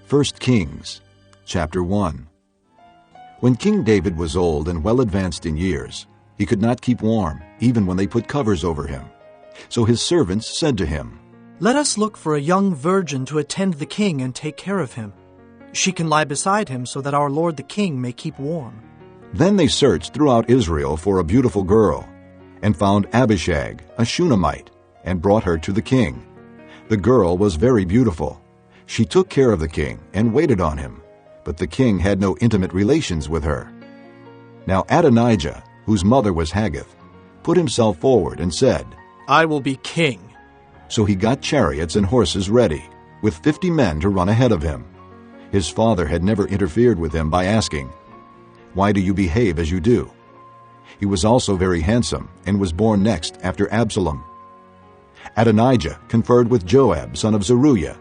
1 Kings, chapter 1. When King David was old and well advanced in years, he could not keep warm, even when they put covers over him. So his servants said to him, "Let us look for a young virgin to attend the king and take care of him. She can lie beside him so that our lord the king may keep warm." Then they searched throughout Israel for a beautiful girl, and found Abishag, a Shunammite, and brought her to the king. The girl was very beautiful. She took care of the king and waited on him, but the king had no intimate relations with her. Now Adonijah, whose mother was Haggith, put himself forward and said, "I will be king." So he got chariots and horses ready, with 50 men to run ahead of him. His father had never interfered with him by asking, "Why do you behave as you do?" He was also very handsome, and was born next after Absalom. Adonijah conferred with Joab, son of Zeruiah,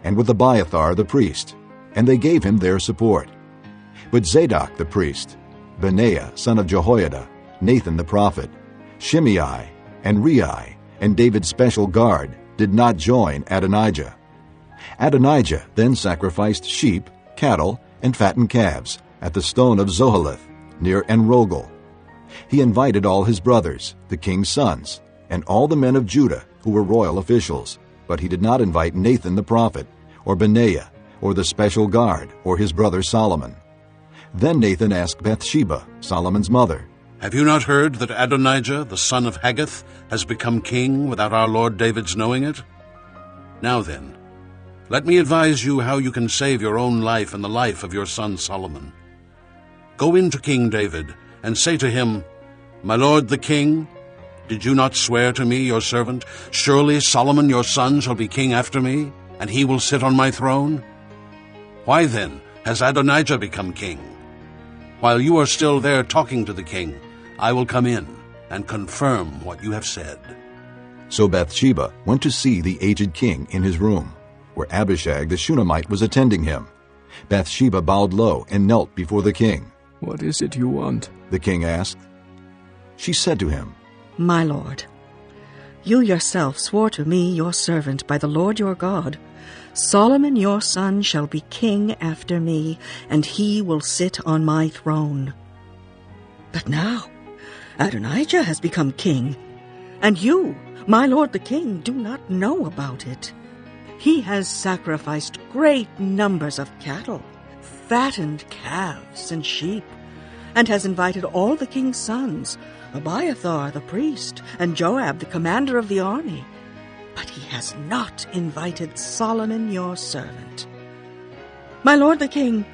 and with Abiathar the priest, and they gave him their support. But Zadok the priest, Benaiah, son of Jehoiada, Nathan the prophet, Shimei, and Rei, and David's special guard, did not join Adonijah. Adonijah then sacrificed sheep, cattle, and fattened calves at the stone of Zoheleth, near Enrogel. He invited all his brothers, the king's sons, and all the men of Judah who were royal officials, but he did not invite Nathan the prophet, or Benaiah, or the special guard, or his brother Solomon. Then Nathan asked Bathsheba, Solomon's mother, "Have you not heard that Adonijah, the son of Haggith, has become king without our Lord David's knowing it? Now then, let me advise you how you can save your own life and the life of your son Solomon. Go in to King David, and say to him, 'My lord the king, did you not swear to me, your servant, surely Solomon your son shall be king after me, and he will sit on my throne? Why then has Adonijah become king? While you are still there talking to the king, I will come in and confirm what you have said.'" So Bathsheba went to see the aged king in his room, where Abishag the Shunammite was attending him. Bathsheba bowed low and knelt before the king. "What is it you want?" the king asked. She said to him, "My lord, you yourself swore to me, your servant, by the Lord your God, Solomon your son shall be king after me, and he will sit on my throne. But now Adonijah has become king, and you, my lord the king, do not know about it. He has sacrificed great numbers of cattle, fattened calves and sheep, and has invited all the king's sons, Abiathar the priest, and Joab the commander of the army. But he has not invited Solomon your servant. My lord the king,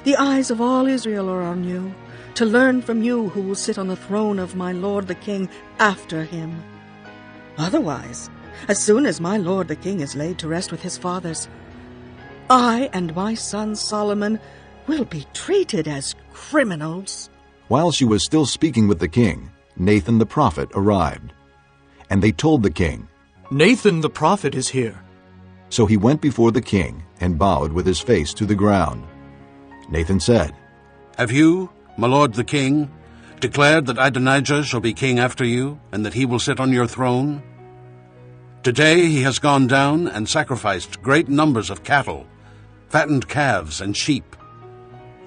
the eyes of all Israel are on you, to learn from you who will sit on the throne of my lord the king after him. Otherwise, as soon as my lord the king is laid to rest with his fathers, I and my son Solomon will be treated as criminals." While she was still speaking with the king, Nathan the prophet arrived. And they told the king, "Nathan the prophet is here." So he went before the king and bowed with his face to the ground. Nathan said, "Have you, my lord the king, declared that Adonijah shall be king after you, and that he will sit on your throne? Today he has gone down and sacrificed great numbers of cattle, fattened calves and sheep.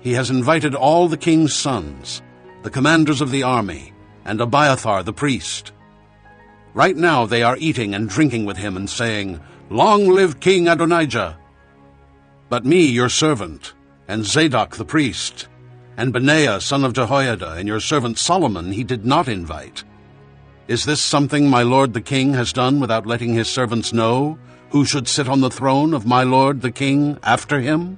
He has invited all the king's sons, the commanders of the army, and Abiathar the priest. Right now they are eating and drinking with him and saying, 'Long live King Adonijah!' But me, your servant, and Zadok the priest, and Benaiah son of Jehoiada, and your servant Solomon he did not invite. Is this something my lord the king has done without letting his servants know who should sit on the throne of my lord the king after him?"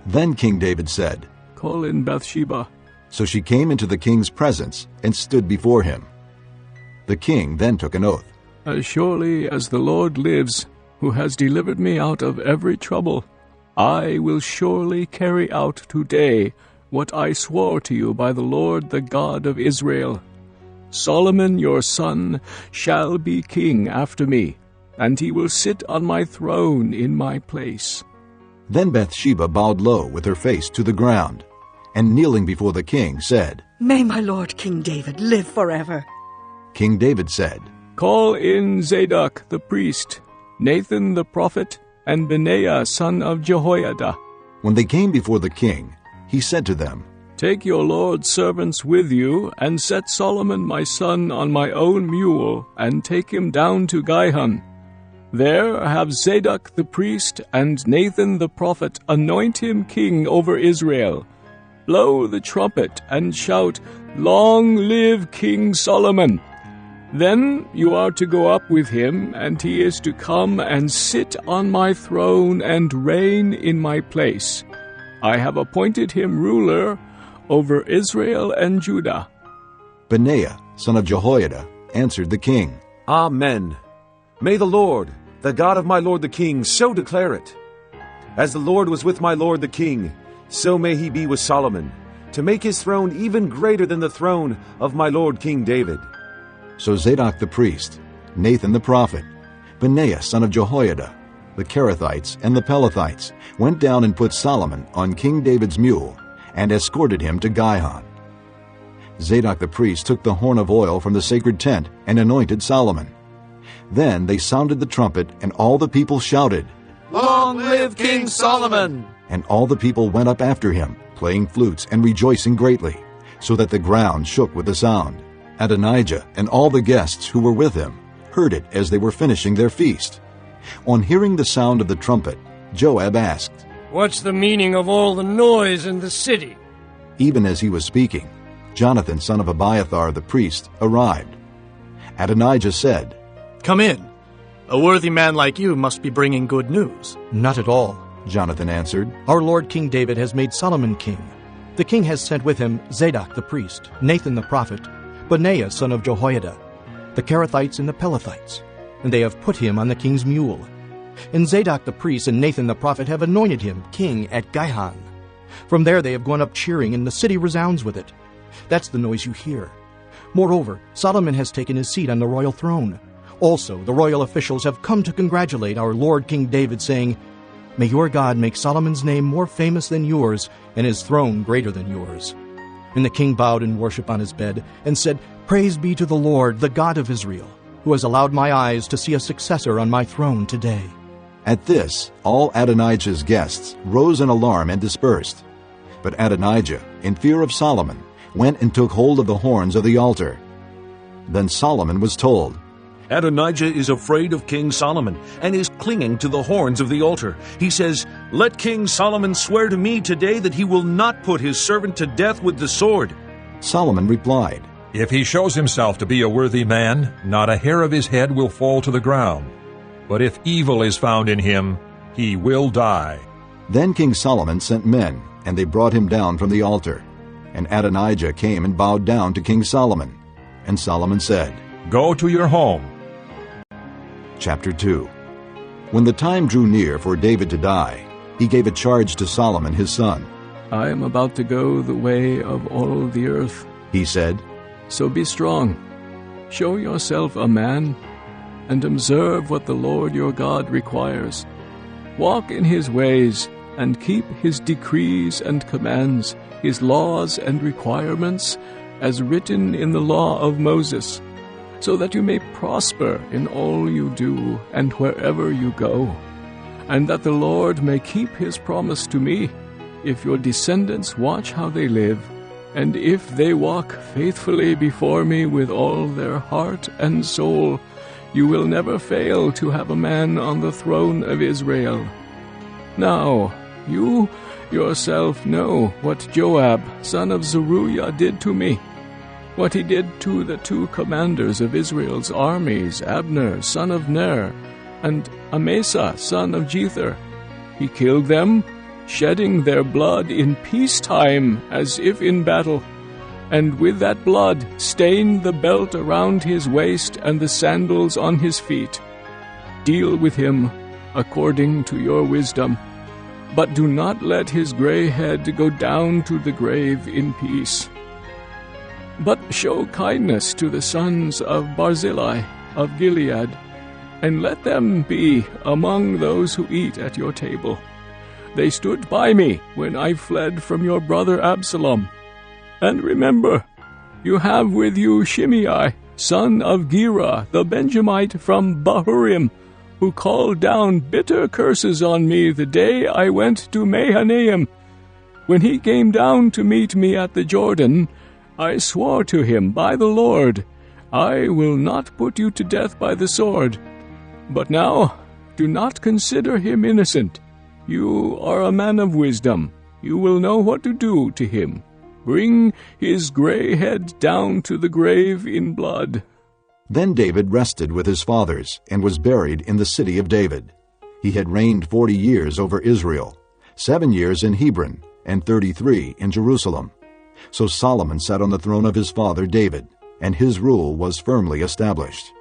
Then King David said, "Call in Bathsheba." So she came into the king's presence and stood before him. The king then took an oath. "As surely as the Lord lives, who has delivered me out of every trouble, I will surely carry out today what I swore to you by the Lord, the God of Israel. Solomon your son shall be king after me, and he will sit on my throne in my place." Then Bathsheba bowed low with her face to the ground, and kneeling before the king said, "May my lord King David live forever." King David said, "Call in Zadok the priest, Nathan the prophet, and Benaiah son of Jehoiada, When they came before the king, he said to them, Take your Lord's servants with you, and set Solomon my son on my own mule, and take him down to Gihon. There have Zadok the priest and Nathan the prophet anoint him king over Israel. Blow the trumpet and shout, Long live King Solomon! Then you are to go up with him, and he is to come and sit on my throne and reign in my place. I have appointed him ruler over Israel and Judah. Benaiah, son of Jehoiada, answered the king, Amen. May the Lord, the God of my lord the king, so declare it. As the Lord was with my lord the king, so may he be with Solomon, to make his throne even greater than the throne of my lord King David. So Zadok the priest, Nathan the prophet, Benaiah son of Jehoiada, the Kerethites and the Pelethites went down and put Solomon on King David's mule and escorted him to Gihon. Zadok the priest took the horn of oil from the sacred tent and anointed Solomon. Then they sounded the trumpet, and all the people shouted, Long live King Solomon! And all the people went up after him, playing flutes and rejoicing greatly, so that the ground shook with the sound. Adonijah and all the guests who were with him heard it as they were finishing their feast. On hearing the sound of the trumpet, Joab asked, What's the meaning of all the noise in the city? Even as he was speaking, Jonathan son of Abiathar the priest arrived. Adonijah said, Come in. A worthy man like you must be bringing good news. Not at all, Jonathan answered. Our Lord King David has made Solomon king. The king has sent with him Zadok the priest, Nathan the prophet, Benaiah son of Jehoiada, the Kerethites and the Pelethites, and they have put him on the king's mule. And Zadok the priest and Nathan the prophet have anointed him king at Gihon. From there they have gone up cheering, and the city resounds with it. That's the noise you hear. Moreover, Solomon has taken his seat on the royal throne. Also, the royal officials have come to congratulate our Lord King David, saying, May your God make Solomon's name more famous than yours, and his throne greater than yours. And the king bowed in worship on his bed, and said, Praise be to the Lord, the God of Israel, who has allowed my eyes to see a successor on my throne today. At this, all Adonijah's guests rose in alarm and dispersed. But Adonijah, in fear of Solomon, went and took hold of the horns of the altar. Then Solomon was told, Adonijah is afraid of King Solomon and is clinging to the horns of the altar. He says, Let King Solomon swear to me today that he will not put his servant to death with the sword. Solomon replied, If he shows himself to be a worthy man, not a hair of his head will fall to the ground. But if evil is found in him, he will die. Then King Solomon sent men, and they brought him down from the altar. And Adonijah came and bowed down to King Solomon. And Solomon said, Go to your home. Chapter 2. When the time drew near for David to die, he gave a charge to Solomon his son. I am about to go the way of all the earth, He said, So be strong. Show yourself a man, and observe what the Lord your God requires. Walk in his ways, and keep his decrees and commands, his laws and requirements, as written in the law of Moses, so that you may prosper in all you do and wherever you go, and that the Lord may keep his promise to me, if your descendants watch how they live, and if they walk faithfully before me with all their heart and soul. You will never fail to have a man on the throne of Israel. Now, you yourself know what Joab, son of Zeruiah, did to me, what he did to the two commanders of Israel's armies, Abner, son of Ner, and Amasa, son of Jether. He killed them, shedding their blood in peacetime as if in battle, and with that blood stained the belt around his waist and the sandals on his feet. Deal with him according to your wisdom, but do not let his gray head go down to the grave in peace. But show kindness to the sons of Barzillai of Gilead, and let them be among those who eat at your table. They stood by me when I fled from your brother Absalom. And remember, you have with you Shimei, son of Gera, the Benjamite from Bahurim, who called down bitter curses on me the day I went to Mahanaim. When he came down to meet me at the Jordan, I swore to him by the Lord, I will not put you to death by the sword. But now, do not consider him innocent. You are a man of wisdom. You will know what to do to him. Bring his gray head down to the grave in blood. Then David rested with his fathers, and was buried in the city of David. He had reigned 40 years over Israel, 7 years in Hebron, and 33 in Jerusalem. So Solomon sat on the throne of his father David, and his rule was firmly established.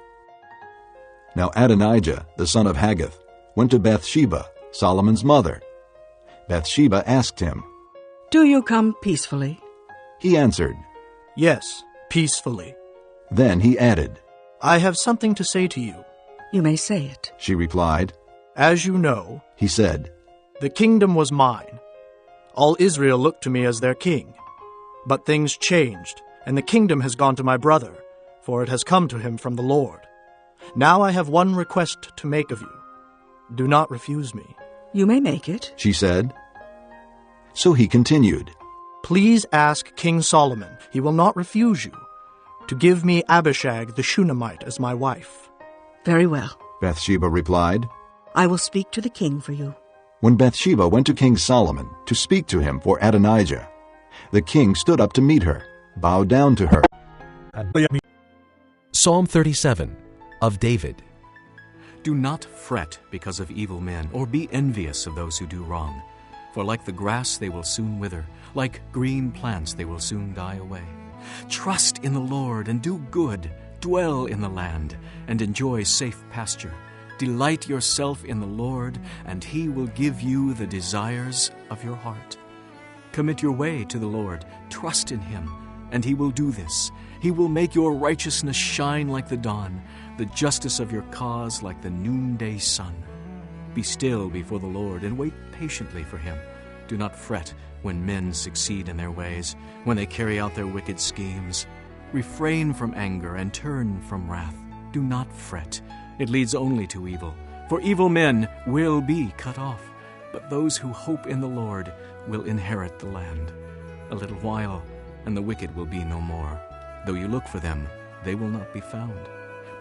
Now Adonijah, the son of Haggith, went to Bathsheba, Solomon's mother. Bathsheba asked him, Do you come peacefully? He answered, Yes, peacefully. Then he added, I have something to say to you. You may say it. She replied. As you know, He said, the kingdom was mine. All Israel looked to me as their king. But things changed, and the kingdom has gone to my brother, for it has come to him from the Lord. Now I have one request to make of you. Do not refuse me. You may make it. She said. So he continued, Please ask King Solomon, he will not refuse you, to give me Abishag the Shunammite as my wife. Very well. Bathsheba replied. I will speak to the king for you. When Bathsheba went to King Solomon to speak to him for Adonijah, the king stood up to meet her, bowed down to her. Psalm 37 of David. Do not fret because of evil men, or be envious of those who do wrong. For like the grass they will soon wither, like green plants they will soon die away. Trust in the Lord and do good, dwell in the land, and enjoy safe pasture. Delight yourself in the Lord, and He will give you the desires of your heart. Commit your way to the Lord, trust in Him, and He will do this. He will make your righteousness shine like the dawn, the justice of your cause like the noonday sun. Be still before the Lord and wait patiently for Him. Do not fret when men succeed in their ways, when they carry out their wicked schemes. Refrain from anger and turn from wrath. Do not fret. It leads only to evil. For evil men will be cut off, but those who hope in the Lord will inherit the land. A little while, and the wicked will be no more. Though you look for them, they will not be found.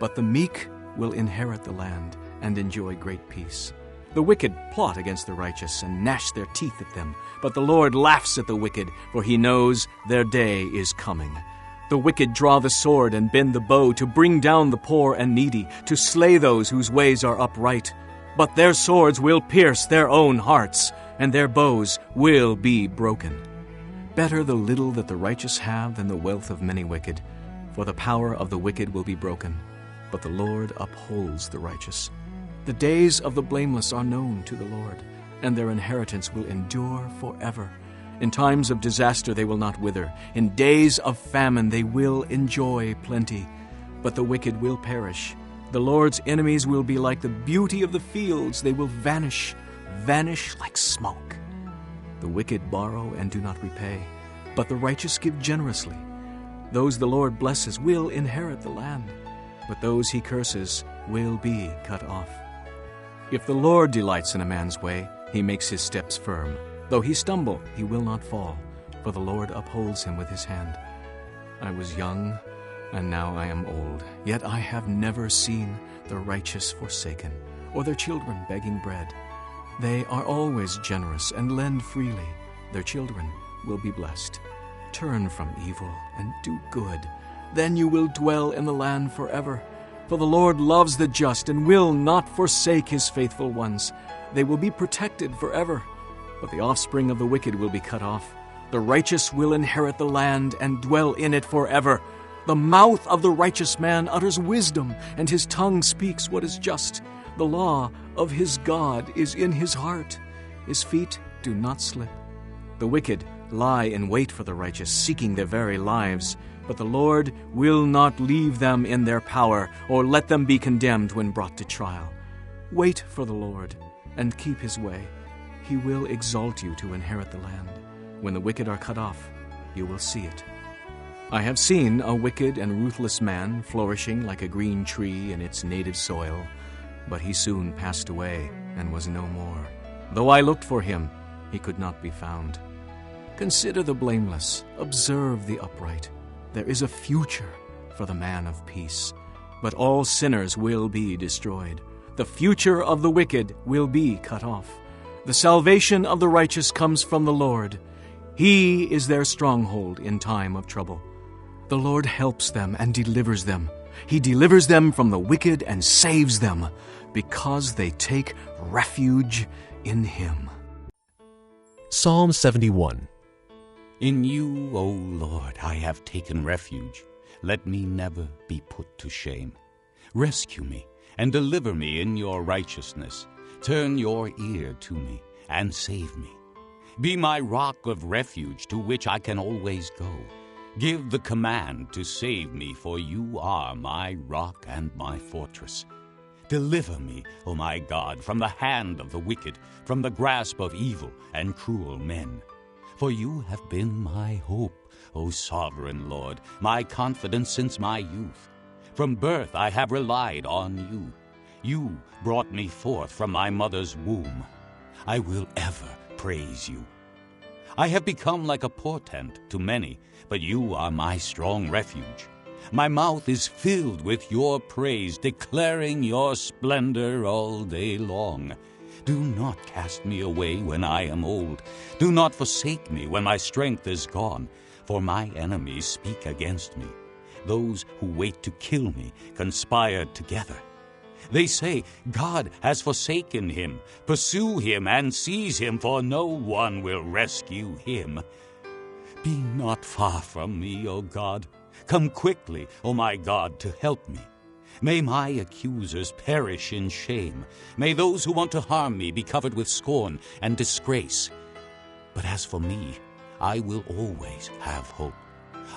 But the meek will inherit the land and enjoy great peace. The wicked plot against the righteous and gnash their teeth at them, but the Lord laughs at the wicked, for He knows their day is coming. The wicked draw the sword and bend the bow to bring down the poor and needy, to slay those whose ways are upright. But their swords will pierce their own hearts, and their bows will be broken. Better the little that the righteous have than the wealth of many wicked, for the power of the wicked will be broken, but the Lord upholds the righteous. The days of the blameless are known to the Lord, and their inheritance will endure forever. In times of disaster they will not wither. In days of famine they will enjoy plenty. But the wicked will perish. The Lord's enemies will be like the beauty of the fields. They will vanish like smoke. The wicked borrow and do not repay, but the righteous give generously. Those the Lord blesses will inherit the land, but those He curses will be cut off. If the Lord delights in a man's way, He makes his steps firm. Though he stumble, he will not fall, for the Lord upholds him with His hand. I was young, and now I am old, yet I have never seen the righteous forsaken, or their children begging bread. They are always generous and lend freely. Their children will be blessed. Turn from evil and do good. Then you will dwell in the land forever. For the Lord loves the just and will not forsake His faithful ones. They will be protected forever. But the offspring of the wicked will be cut off. The righteous will inherit the land and dwell in it forever. The mouth of the righteous man utters wisdom, and his tongue speaks what is just. The law of his God is in his heart. His feet do not slip. The wicked lie in wait for the righteous, seeking their very lives. But the Lord will not leave them in their power, or let them be condemned when brought to trial. Wait for the Lord, and keep His way. He will exalt you to inherit the land. When the wicked are cut off, you will see it. I have seen a wicked and ruthless man flourishing like a green tree in its native soil. But he soon passed away and was no more. Though I looked for him, he could not be found. Consider the blameless, observe the upright. There is a future for the man of peace. But all sinners will be destroyed. The future of the wicked will be cut off. The salvation of the righteous comes from the Lord. He is their stronghold in time of trouble. The Lord helps them and delivers them. He delivers them from the wicked and saves them, because they take refuge in him. Psalm 71. In you, O Lord, I have taken refuge. Let me never be put to shame. Rescue me and deliver me in your righteousness. Turn your ear to me and save me. Be my rock of refuge to which I can always go. Give the command to save me, for you are my rock and my fortress. Deliver me, O my God, from the hand of the wicked, from the grasp of evil and cruel men. For you have been my hope, O sovereign Lord, my confidence since my youth. From birth I have relied on you. You brought me forth from my mother's womb. I will ever praise you. I have become like a portent to many, but you are my strong refuge. My mouth is filled with your praise, declaring your splendor all day long. Do not cast me away when I am old. Do not forsake me when my strength is gone, for my enemies speak against me. Those who wait to kill me conspire together. They say, God has forsaken him. Pursue him and seize him, for no one will rescue him. Be not far from me, O God. Come quickly, O my God, to help me. May my accusers perish in shame. May those who want to harm me be covered with scorn and disgrace. But as for me, I will always have hope.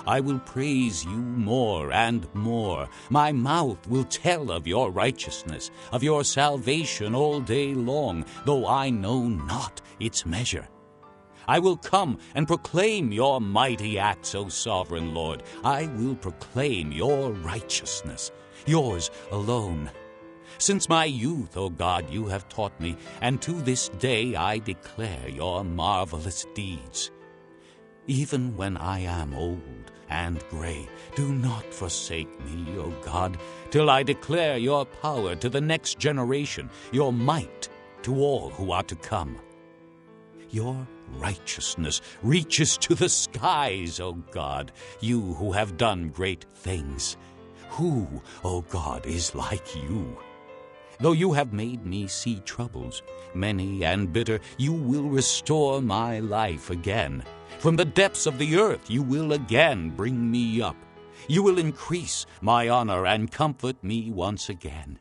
I will praise you more and more. My mouth will tell of your righteousness, of your salvation all day long, though I know not its measure. I will come and proclaim your mighty acts, O sovereign Lord. I will proclaim your righteousness, yours alone. Since my youth, O God, you have taught me, and to this day I declare your marvelous deeds. Even when I am old and gray, do not forsake me, O God, till I declare your power to the next generation, your might to all who are to come. Your righteousness reaches to the skies, O God, you who have done great things. Who, O God, is like you? Though you have made me see troubles, many and bitter, you will restore my life again. From the depths of the earth you will again bring me up. You will increase my honor and comfort me once again.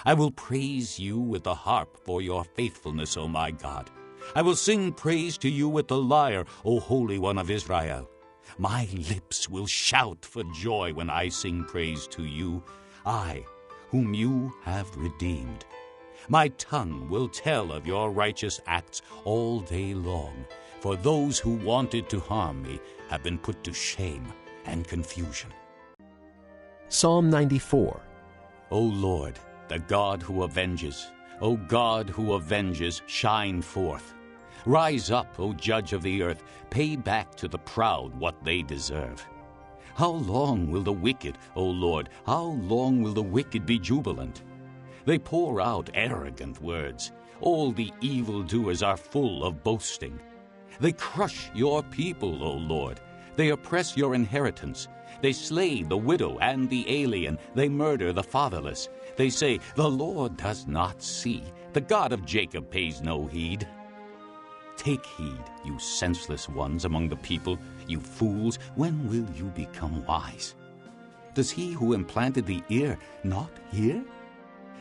I will praise you with the harp for your faithfulness, O my God. I will sing praise to you with the lyre, O Holy One of Israel. My lips will shout for joy when I sing praise to you, I, whom you have redeemed. My tongue will tell of your righteous acts all day long, for those who wanted to harm me have been put to shame and confusion. Psalm 94. O Lord, the God who avenges, O God who avenges, shine forth. Rise up, O Judge of the earth, pay back to the proud what they deserve. How long will the wicked, O Lord, how long will the wicked be jubilant? They pour out arrogant words. All the evildoers are full of boasting. They crush your people, O Lord. They oppress your inheritance. They slay the widow and the alien. They murder the fatherless. They say, the Lord does not see. The God of Jacob pays no heed. Take heed, you senseless ones among the people, you fools. When will you become wise? Does he who implanted the ear not hear?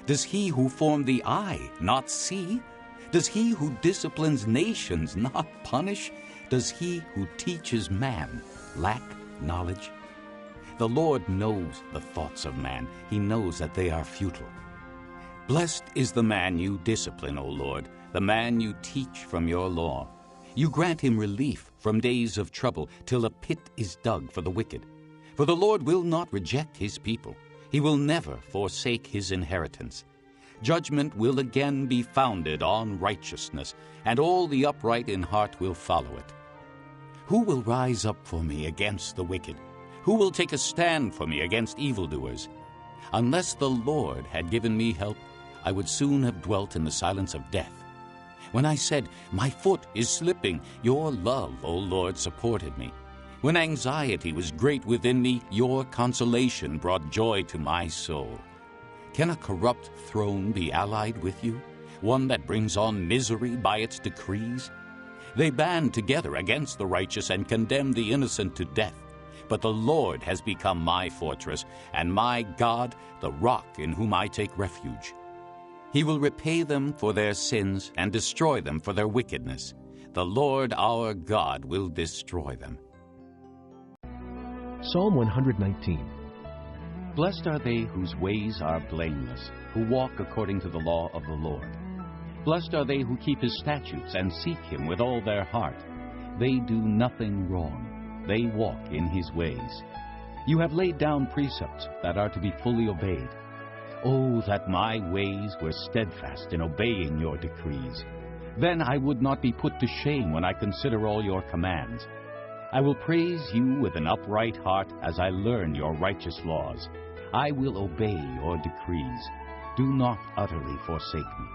Does he who formed the eye not see? Does he who disciplines nations not punish? Does he who teaches man lack knowledge? The Lord knows the thoughts of man. He knows that they are futile. Blessed is the man you discipline, O Lord, the man you teach from your law. You grant him relief from days of trouble, till a pit is dug for the wicked. For the Lord will not reject his people. He will never forsake his inheritance. Judgment will again be founded on righteousness, and all the upright in heart will follow it. Who will rise up for me against the wicked? Who will take a stand for me against evildoers? Unless the Lord had given me help, I would soon have dwelt in the silence of death. When I said, "My foot is slipping," your love, O Lord, supported me. When anxiety was great within me, your consolation brought joy to my soul. Can a corrupt throne be allied with you, one that brings on misery by its decrees? They band together against the righteous and condemn the innocent to death. But the Lord has become my fortress, and my God, the rock in whom I take refuge. He will repay them for their sins and destroy them for their wickedness. The Lord our God will destroy them. Psalm 119. Blessed are they whose ways are blameless, who walk according to the law of the Lord. Blessed are they who keep his statutes and seek him with all their heart. They do nothing wrong. They walk in his ways. You have laid down precepts that are to be fully obeyed. Oh, that my ways were steadfast in obeying your decrees. Then I would not be put to shame when I consider all your commands. I will praise you with an upright heart as I learn your righteous laws. I will obey your decrees. Do not utterly forsake me.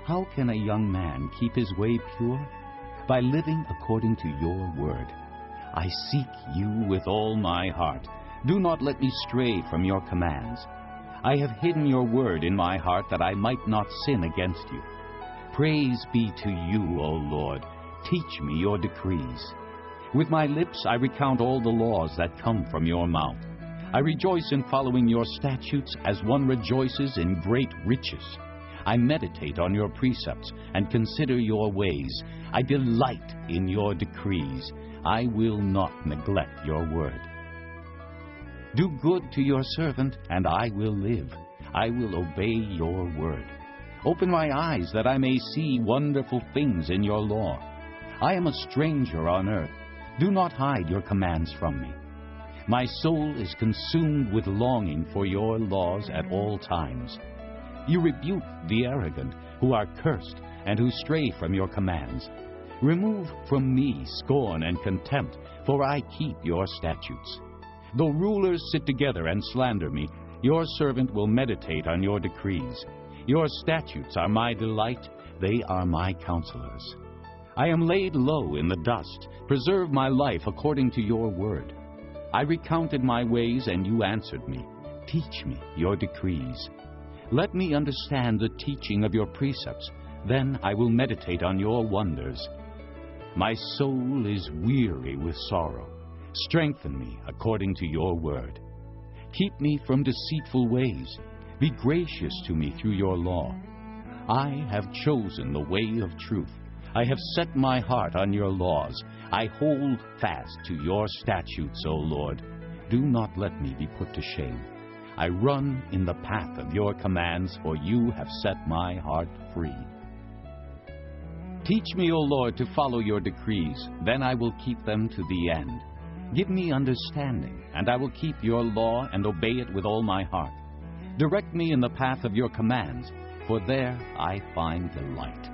How can a young man keep his way pure? By living according to your word. I seek you with all my heart. Do not let me stray from your commands. I have hidden your word in my heart that I might not sin against you. Praise be to you, O Lord. Teach me your decrees. With my lips I recount all the laws that come from your mouth. I rejoice in following your statutes as one rejoices in great riches. I meditate on your precepts and consider your ways. I delight in your decrees. I will not neglect your word. Do good to your servant, and I will live. I will obey your word. Open my eyes that I may see wonderful things in your law. I am a stranger on earth. Do not hide your commands from me. My soul is consumed with longing for your laws at all times. You rebuke the arrogant, who are cursed, and who stray from your commands. Remove from me scorn and contempt, for I keep your statutes. Though rulers sit together and slander me, your servant will meditate on your decrees. Your statutes are my delight, they are my counselors. I am laid low in the dust. Preserve my life according to your word. I recounted my ways, and you answered me. Teach me your decrees. Let me understand the teaching of your precepts. Then I will meditate on your wonders. My soul is weary with sorrow. Strengthen me according to your word. Keep me from deceitful ways. Be gracious to me through your law. I have chosen the way of truth. I have set my heart on your laws. I hold fast to your statutes, O Lord. Do not let me be put to shame. I run in the path of your commands, for you have set my heart free. Teach me, O Lord, to follow your decrees, then I will keep them to the end. Give me understanding, and I will keep your law and obey it with all my heart. Direct me in the path of your commands, for there I find delight.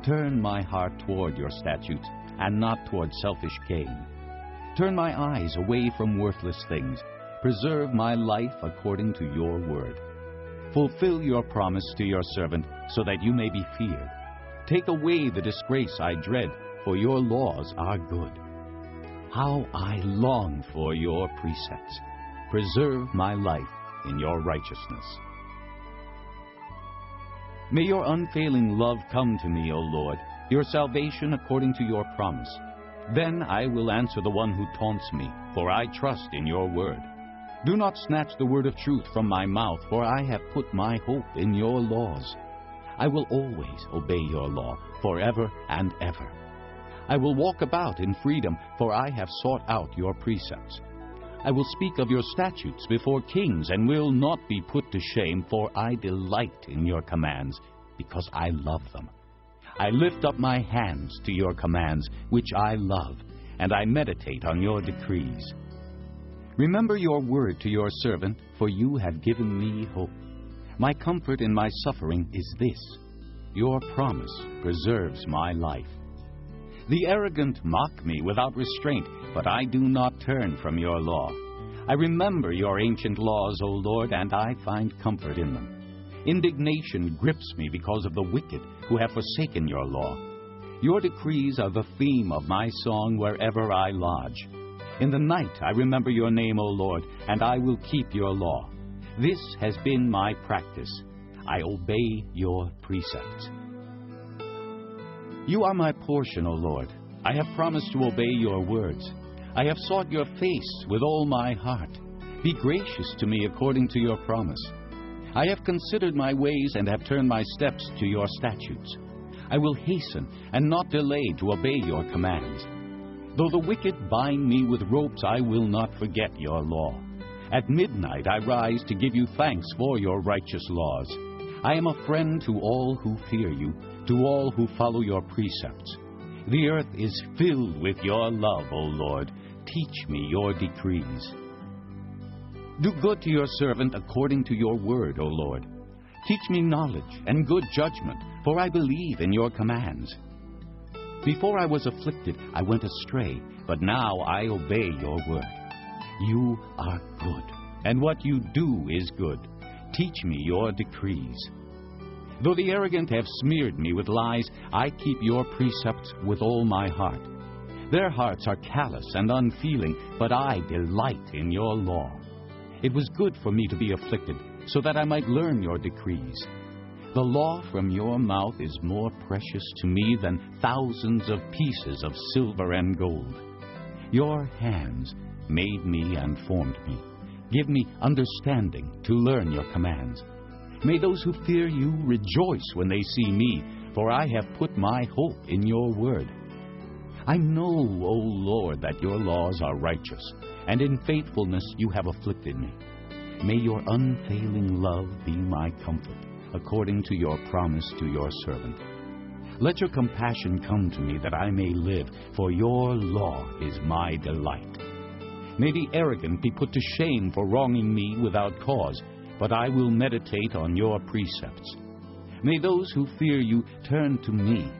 Turn my heart toward your statutes, and not toward selfish gain. Turn my eyes away from worthless things. Preserve my life according to your word. Fulfill your promise to your servant, so that you may be feared. Take away the disgrace I dread, for your laws are good. How I long for your precepts. Preserve my life in your righteousness. May your unfailing love come to me, O Lord, your salvation according to your promise. Then I will answer the one who taunts me, for I trust in your word. Do not snatch the word of truth from my mouth, for I have put my hope in your laws. I will always obey your law, forever and ever. I will walk about in freedom, for I have sought out your precepts. I will speak of your statutes before kings, and will not be put to shame, for I delight in your commands, because I love them. I lift up my hands to your commands, which I love, and I meditate on your decrees. Remember your word to your servant, for you have given me hope. My comfort in my suffering is this: your promise preserves my life. The arrogant mock me without restraint, but I do not turn from your law. I remember your ancient laws, O Lord, and I find comfort in them. Indignation grips me because of the wicked who have forsaken your law. Your decrees are the theme of my song wherever I lodge. In the night I remember your name, O Lord, and I will keep your law. This has been my practice. I obey your precepts. You are my portion, O Lord. I have promised to obey your words. I have sought your face with all my heart. Be gracious to me according to your promise. I have considered my ways and have turned my steps to your statutes. I will hasten and not delay to obey your commands. Though the wicked bind me with ropes, I will not forget your law. At midnight I rise to give you thanks for your righteous laws. I am a friend to all who fear you, to all who follow your precepts. The earth is filled with your love, O Lord. Teach me your decrees. Do good to your servant according to your word, O Lord. Teach me knowledge and good judgment, for I believe in your commands. Before I was afflicted, I went astray, but now I obey your word. You are good, and what you do is good. Teach me your decrees. Though the arrogant have smeared me with lies, I keep your precepts with all my heart. Their hearts are callous and unfeeling, but I delight in your law. It was good for me to be afflicted, so that I might learn your decrees. The law from your mouth is more precious to me than thousands of pieces of silver and gold. Your hands made me and formed me. Give me understanding to learn your commands. May those who fear you rejoice when they see me, for I have put my hope in your word. I know, O Lord, that your laws are righteous, and in faithfulness you have afflicted me. May your unfailing love be my comfort, according to your promise to your servant. Let your compassion come to me that I may live, for your law is my delight. May the arrogant be put to shame for wronging me without cause, but I will meditate on your precepts. May those who fear you turn to me,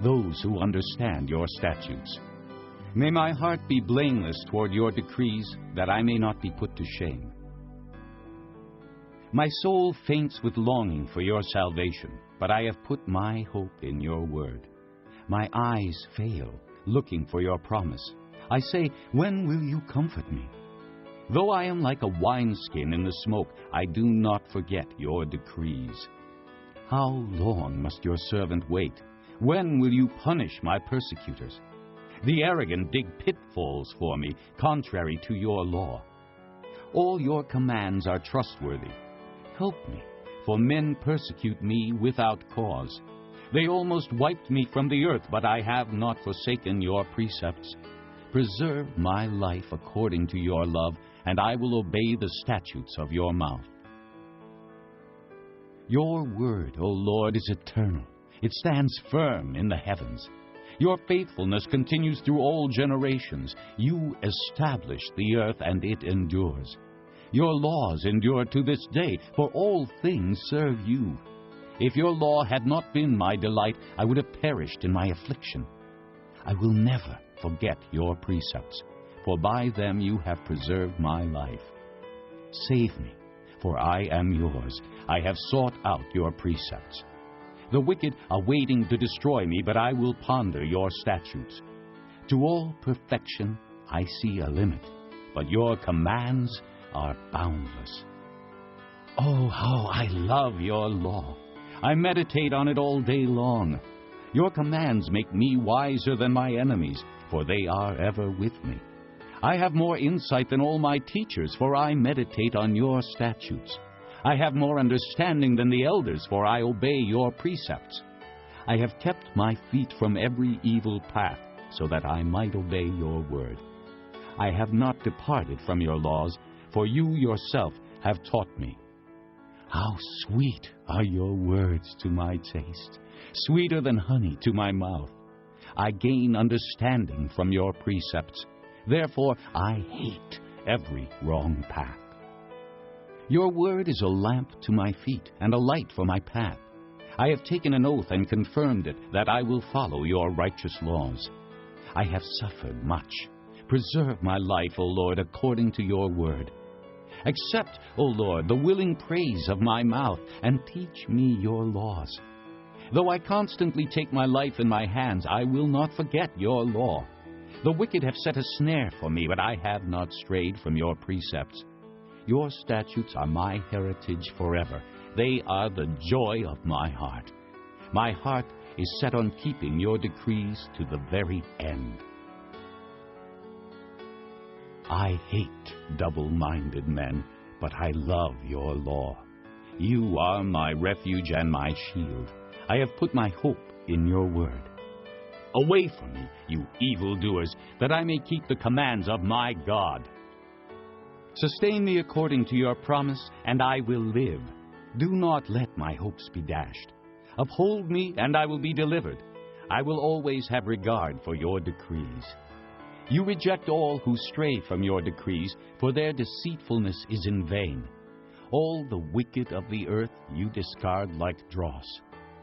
those who understand your statutes. May my heart be blameless toward your decrees, that I may not be put to shame. My soul faints with longing for your salvation, but I have put my hope in your word. My eyes fail, looking for your promise. I say, when will you comfort me? Though I am like a wineskin in the smoke, I do not forget your decrees. How long must your servant wait? When will you punish my persecutors? The arrogant dig pitfalls for me, contrary to your law. All your commands are trustworthy. Help me, for men persecute me without cause. They almost wiped me from the earth, but I have not forsaken your precepts. Preserve my life according to your love, and I will obey the statutes of your mouth. Your word, O Lord, is eternal. It stands firm in the heavens. Your faithfulness continues through all generations. You established the earth, and it endures. Your laws endure to this day, for all things serve you. If your law had not been my delight, I would have perished in my affliction. I will never forget your precepts, for by them you have preserved my life. Save me, for I am yours. I have sought out your precepts. The wicked are waiting to destroy me, but I will ponder your statutes. To all perfection I see a limit, but your commands are boundless. Oh, how I love your law! I meditate on it all day long. Your commands make me wiser than my enemies, for they are ever with me. I have more insight than all my teachers, for I meditate on your statutes. I have more understanding than the elders, for I obey your precepts. I have kept my feet from every evil path, so that I might obey your word. I have not departed from your laws, for you yourself have taught me. How sweet are your words to my taste, sweeter than honey to my mouth. I gain understanding from your precepts. Therefore I hate every wrong path. Your word is a lamp to my feet and a light for my path. I have taken an oath and confirmed it that I will follow your righteous laws. I have suffered much. Preserve my life, O Lord, according to your word. Accept, O Lord, the willing praise of my mouth, and teach me your laws. Though I constantly take my life in my hands, I will not forget your law. The wicked have set a snare for me, but I have not strayed from your precepts. Your statutes are my heritage forever. They are the joy of my heart. My heart is set on keeping your decrees to the very end. I hate double-minded men, but I love your law. You are my refuge and my shield. I have put my hope in your word. Away from me, you evildoers, that I may keep the commands of my God. Sustain me according to your promise, and I will live. Do not let my hopes be dashed. Uphold me, and I will be delivered. I will always have regard for your decrees. You reject all who stray from your decrees, for their deceitfulness is in vain. All the wicked of the earth you discard like dross.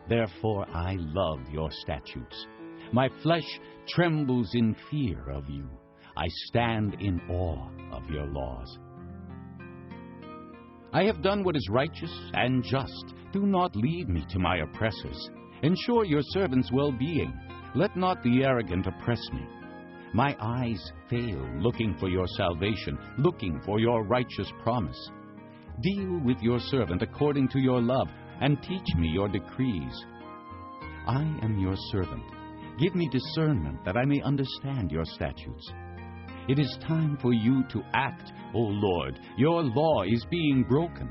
Therefore I love your statutes. My flesh trembles in fear of you. I stand in awe of your laws. I have done what is righteous and just. Do not lead me to my oppressors. Ensure your servant's well-being. Let not the arrogant oppress me. My eyes fail looking for your salvation, looking for your righteous promise. Deal with your servant according to your love, and teach me your decrees. I am your servant. Give me discernment that I may understand your statutes. It is time for you to act, O Lord. Your law is being broken.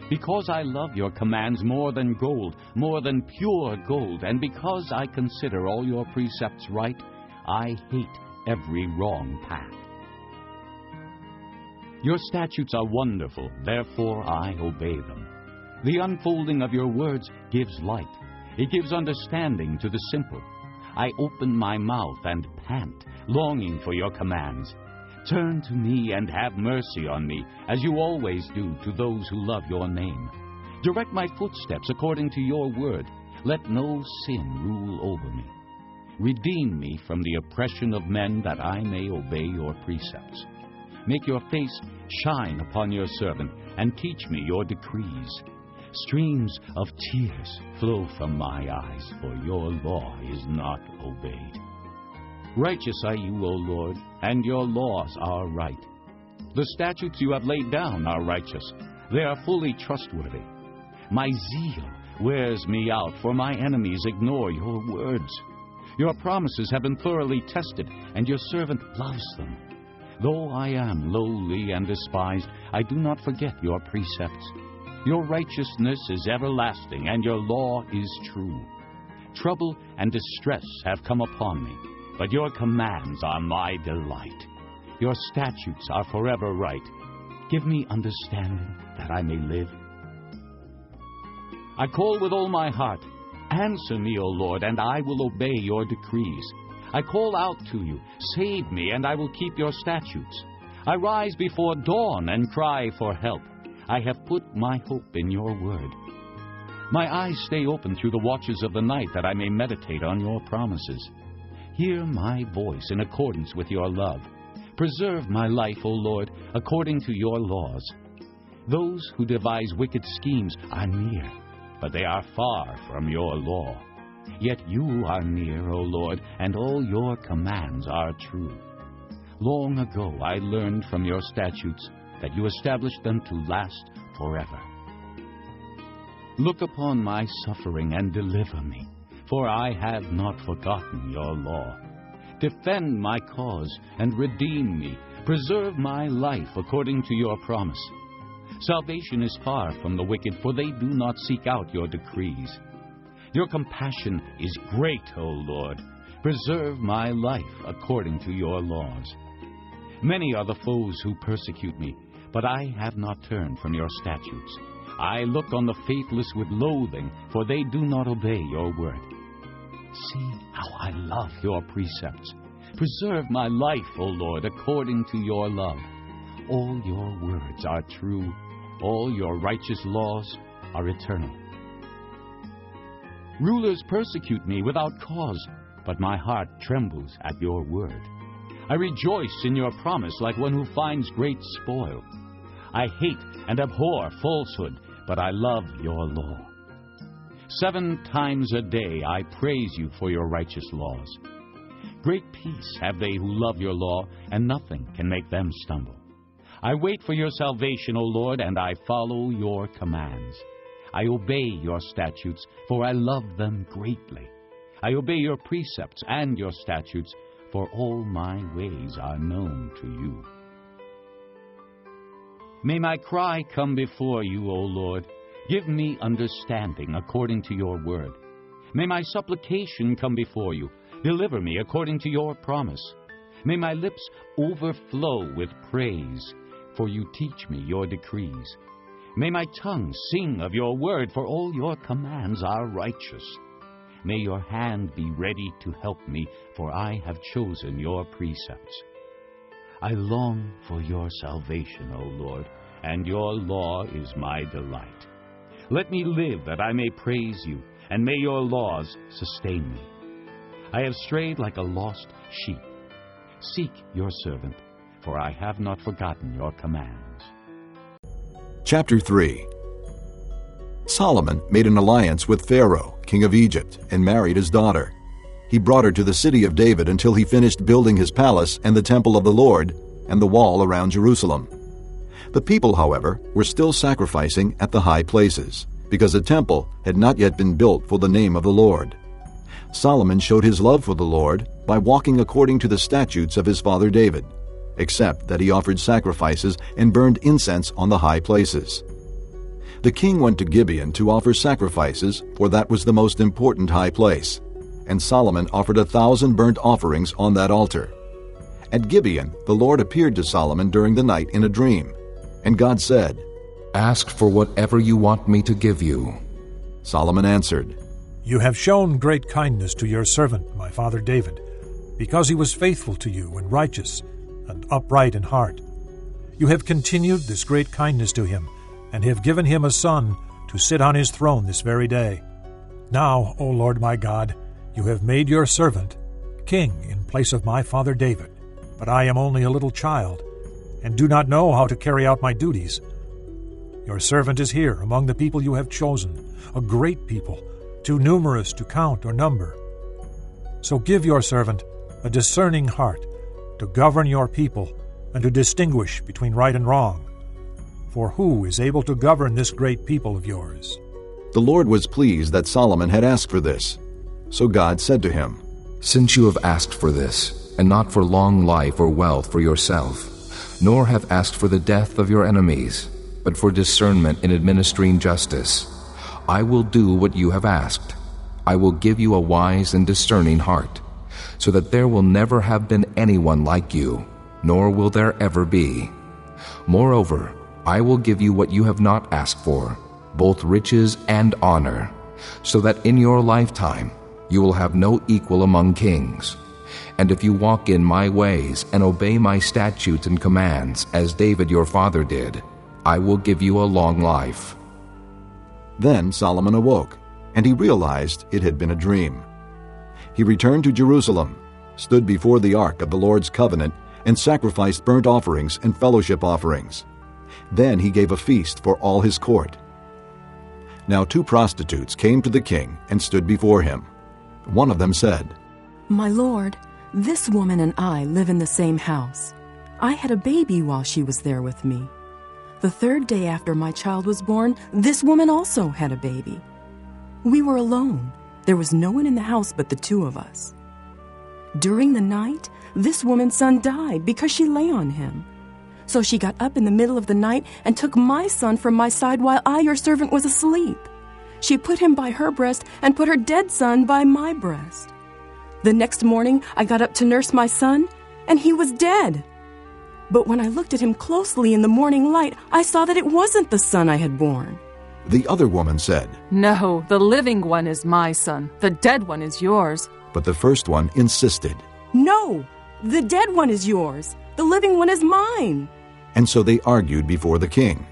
Because I love your commands more than gold, more than pure gold, and because I consider all your precepts right, I hate every wrong path. Your statutes are wonderful, therefore I obey them. The unfolding of your words gives light. It gives understanding to the simple. I open my mouth and pant, longing for your commands. Turn to me and have mercy on me, as you always do to those who love your name. Direct my footsteps according to your word. Let no sin rule over me. Redeem me from the oppression of men, that I may obey your precepts. Make your face shine upon your servant, and teach me your decrees. Streams of tears flow from my eyes, for your law is not obeyed. Righteous are you, O Lord, and your laws are right. The statutes you have laid down are righteous. They are fully trustworthy. My zeal wears me out, for my enemies ignore your words. Your promises have been thoroughly tested, and your servant loves them. Though I am lowly and despised, I do not forget your precepts. Your righteousness is everlasting, and your law is true. Trouble and distress have come upon me, but your commands are my delight. Your statutes are forever right. Give me understanding, that I may live. I call with all my heart. Answer me, O Lord, and I will obey your decrees. I call out to you. Save me, and I will keep your statutes. I rise before dawn and cry for help. I have put my hope in your word. My eyes stay open through the watches of the night, that I may meditate on your promises. Hear my voice in accordance with your love. Preserve my life, O Lord, according to your laws. Those who devise wicked schemes are near, but they are far from your law. Yet you are near, O Lord, and all your commands are true. Long ago I learned from your statutes that you established them to last forever. Look upon my suffering and deliver me, for I have not forgotten your law. Defend my cause and redeem me. Preserve my life according to your promise. Salvation is far from the wicked, for they do not seek out your decrees. Your compassion is great, O Lord. Preserve my life according to your laws. Many are the foes who persecute me, but I have not turned from your statutes. I look on the faithless with loathing, for they do not obey your word. See how I love your precepts. Preserve my life, O Lord, according to your love. All your words are true. All your righteous laws are eternal. Rulers persecute me without cause, but my heart trembles at your word. I rejoice in your promise like one who finds great spoil. I hate and abhor falsehood, but I love your law. 7 times a day I praise you for your righteous laws. Great peace have they who love your law, and nothing can make them stumble. I wait for your salvation, O Lord, and I follow your commands. I obey your statutes, for I love them greatly. I obey your precepts and your statutes, for all my ways are known to you. May my cry come before you, O Lord. Give me understanding according to your word. May my supplication come before you. Deliver me according to your promise. May my lips overflow with praise, for you teach me your decrees. May my tongue sing of your word, for all your commands are righteous. May your hand be ready to help me, for I have chosen your precepts. I long for your salvation, O Lord, and your law is my delight. Let me live that I may praise you, and may your laws sustain me. I have strayed like a lost sheep. Seek your servant, for I have not forgotten your commands. Chapter 3. Solomon made an alliance with Pharaoh, king of Egypt, and married his daughter. He brought her to the city of David until he finished building his palace and the temple of the Lord and the wall around Jerusalem. The people, however, were still sacrificing at the high places, because a temple had not yet been built for the name of the Lord. Solomon showed his love for the Lord by walking according to the statutes of his father David, except that he offered sacrifices and burned incense on the high places. The king went to Gibeon to offer sacrifices, for that was the most important high place, and Solomon offered 1,000 burnt offerings on that altar. At Gibeon, the Lord appeared to Solomon during the night in a dream, and God said, "Ask for whatever you want me to give you." Solomon answered, "You have shown great kindness to your servant, my father David, because he was faithful to you and righteous and upright in heart. You have continued this great kindness to him, and have given him a son to sit on his throne this very day. Now, O Lord my God, you have made your servant king in place of my father David, but I am only a little child, and do not know how to carry out my duties. Your servant is here among the people you have chosen, a great people, too numerous to count or number. So give your servant a discerning heart to govern your people and to distinguish between right and wrong. For who is able to govern this great people of yours?" The Lord was pleased that Solomon had asked for this. So God said to him, "Since you have asked for this, and not for long life or wealth for yourself, nor have asked for the death of your enemies, but for discernment in administering justice, I will do what you have asked. I will give you a wise and discerning heart, so that there will never have been anyone like you, nor will there ever be. Moreover, I will give you what you have not asked for, both riches and honor, so that in your lifetime you will have no equal among kings. And if you walk in my ways and obey my statutes and commands, as David your father did, I will give you a long life." Then Solomon awoke, and he realized it had been a dream. He returned to Jerusalem, stood before the ark of the Lord's covenant, and sacrificed burnt offerings and fellowship offerings. Then he gave a feast for all his court. Now 2 prostitutes came to the king and stood before him. One of them said, "My lord, this woman and I live in the same house. I had a baby while she was there with me. The 3rd day after my child was born, this woman also had a baby. We were alone. There was no one in the house but the 2 of us. During the night, this woman's son died because she lay on him. So she got up in the middle of the night and took my son from my side while I, your servant, was asleep. She put him by her breast and put her dead son by my breast. The next morning, I got up to nurse my son, and he was dead. But when I looked at him closely in the morning light, I saw that it wasn't the son I had born." The other woman said, "No, the living one is my son. The dead one is yours." But the first one insisted. "No, the dead one is yours. The living one is mine." And so they argued before the king.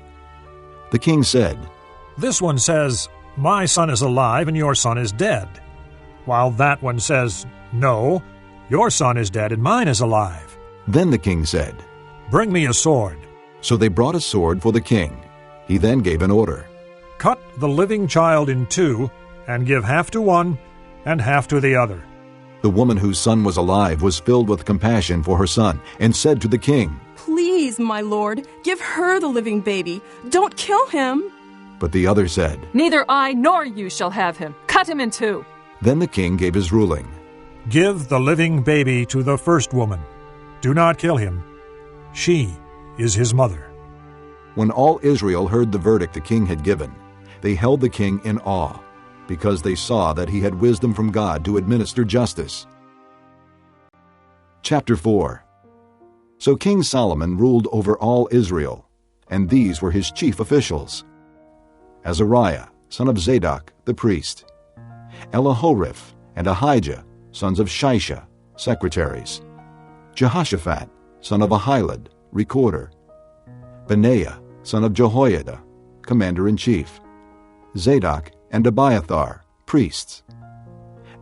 The king said, "This one says, 'My son is alive and your son is dead,' while that one says, 'No, your son is dead and mine is alive.'" Then the king said, "Bring me a sword." So they brought a sword for the king. He then gave an order. "Cut the living child in two, and give half to one and half to the other." The woman whose son was alive was filled with compassion for her son, and said to the king, "Please, my lord, give her the living baby. Don't kill him." But the other said, "Neither I nor you shall have him. Cut him in two." Then the king gave his ruling. "Give the living baby to the first woman. Do not kill him. She is his mother." When all Israel heard the verdict the king had given, they held the king in awe, because they saw that he had wisdom from God to administer justice. Chapter 4. So King Solomon ruled over all Israel, and these were his chief officials: Azariah, son of Zadok, the priest; Elihoreph and Ahijah, sons of Shisha, secretaries; Jehoshaphat, son of Ahilud, recorder; Benaiah, son of Jehoiada, commander-in-chief; Zadok and Abiathar, priests;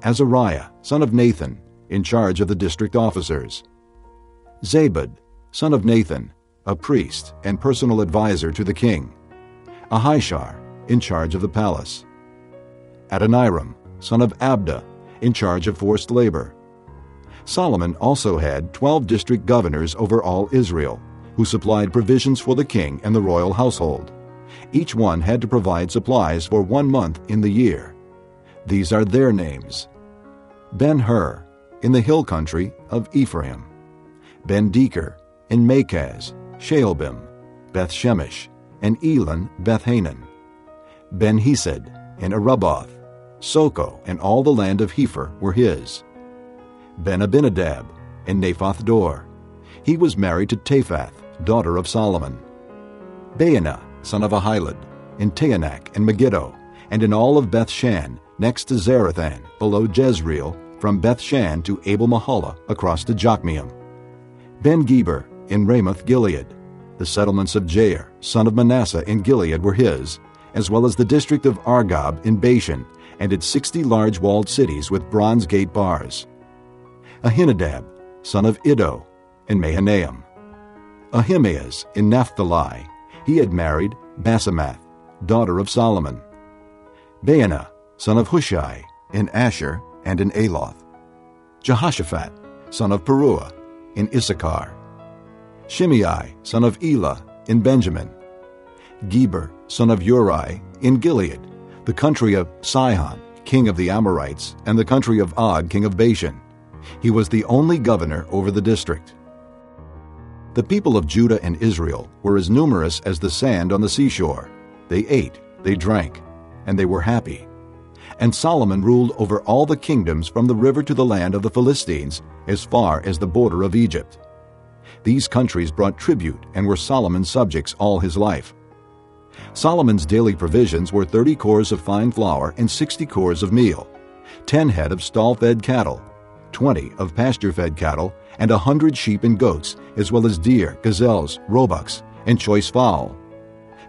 Azariah, son of Nathan, in charge of the district officers; Zabud, son of Nathan, a priest and personal advisor to the king; Ahishar, in charge of the palace; Adoniram, son of Abda, in charge of forced labor. Solomon also had 12 district governors over all Israel, who supplied provisions for the king and the royal household. Each one had to provide supplies for 1 month in the year. These are their names: Ben-Hur, in the hill country of Ephraim; Ben-Deker, in Makaz, Shaalbim, Beth-Shemesh, and Elon Beth-Hanan; Ben-Hesed, in Arubboth; Soko and all the land of Hepher were his; Ben-Abinadab, in Naphoth Dor. He was married to Taphath, daughter of Solomon; Baanah, son of Ahilud, in Taanach and Megiddo, and in all of Beth-Shan, next to Zarethan, below Jezreel, from Beth-Shan to Abel-Mahalah, across to Jokmeam; Ben-Geber, in Ramoth-Gilead. The settlements of Jair, son of Manasseh, in Gilead were his, as well as the district of Argob in Bashan, and its 60 large walled cities with bronze gate bars; Ahinadab, son of Iddo, in Mahanaim; Ahimaaz, in Naphtali. He had married Basemath, daughter of Solomon; Baanah, son of Hushai, in Asher and in Aloth; Jehoshaphat, son of Peruah, in Issachar; Shimei, son of Elah, in Benjamin; Geber, son of Uri, in Gilead, the country of Sihon, king of the Amorites, and the country of Og, king of Bashan. He was the only governor over the district. The people of Judah and Israel were as numerous as the sand on the seashore. They ate, they drank, and they were happy. And Solomon ruled over all the kingdoms from the river to the land of the Philistines, as far as the border of Egypt. These countries brought tribute and were Solomon's subjects all his life. Solomon's daily provisions were 30 cores of fine flour and 60 cores of meal, 10 head of stall-fed cattle, 20 of pasture-fed cattle, and 100 sheep and goats, as well as deer, gazelles, roebucks, and choice fowl.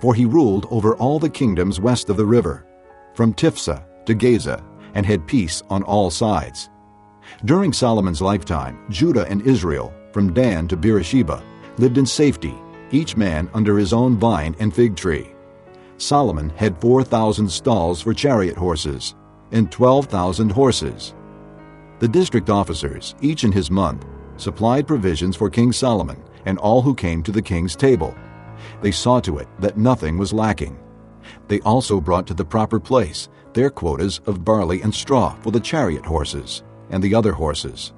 For he ruled over all the kingdoms west of the river, from Tiphsah to Gaza, and had peace on all sides. During Solomon's lifetime, Judah and Israel, from Dan to Beersheba, lived in safety, each man under his own vine and fig tree. Solomon had 4,000 stalls for chariot horses, and 12,000 horses. The district officers, each in his month, supplied provisions for King Solomon and all who came to the king's table. They saw to it that nothing was lacking. They also brought to the proper place their quotas of barley and straw for the chariot horses and the other horses.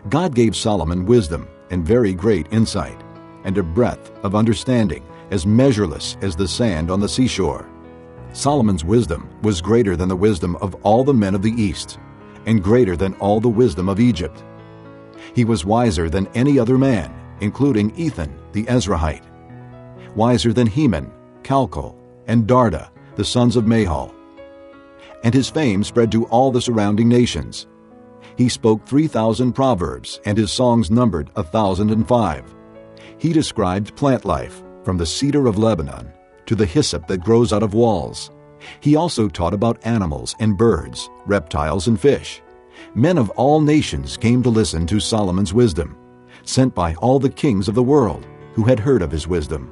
God gave Solomon wisdom and very great insight, and a breadth of understanding as measureless as the sand on the seashore. Solomon's wisdom was greater than the wisdom of all the men of the East, and greater than all the wisdom of Egypt. He was wiser than any other man, including Ethan the Ezrahite, wiser than Heman, Calcol, and Darda, the sons of Mahol. And his fame spread to all the surrounding nations. He spoke 3,000 proverbs, and his songs numbered 1,005. He described plant life, from the cedar of Lebanon to the hyssop that grows out of walls. He also taught about animals and birds, reptiles and fish. Men of all nations came to listen to Solomon's wisdom, sent by all the kings of the world who had heard of his wisdom.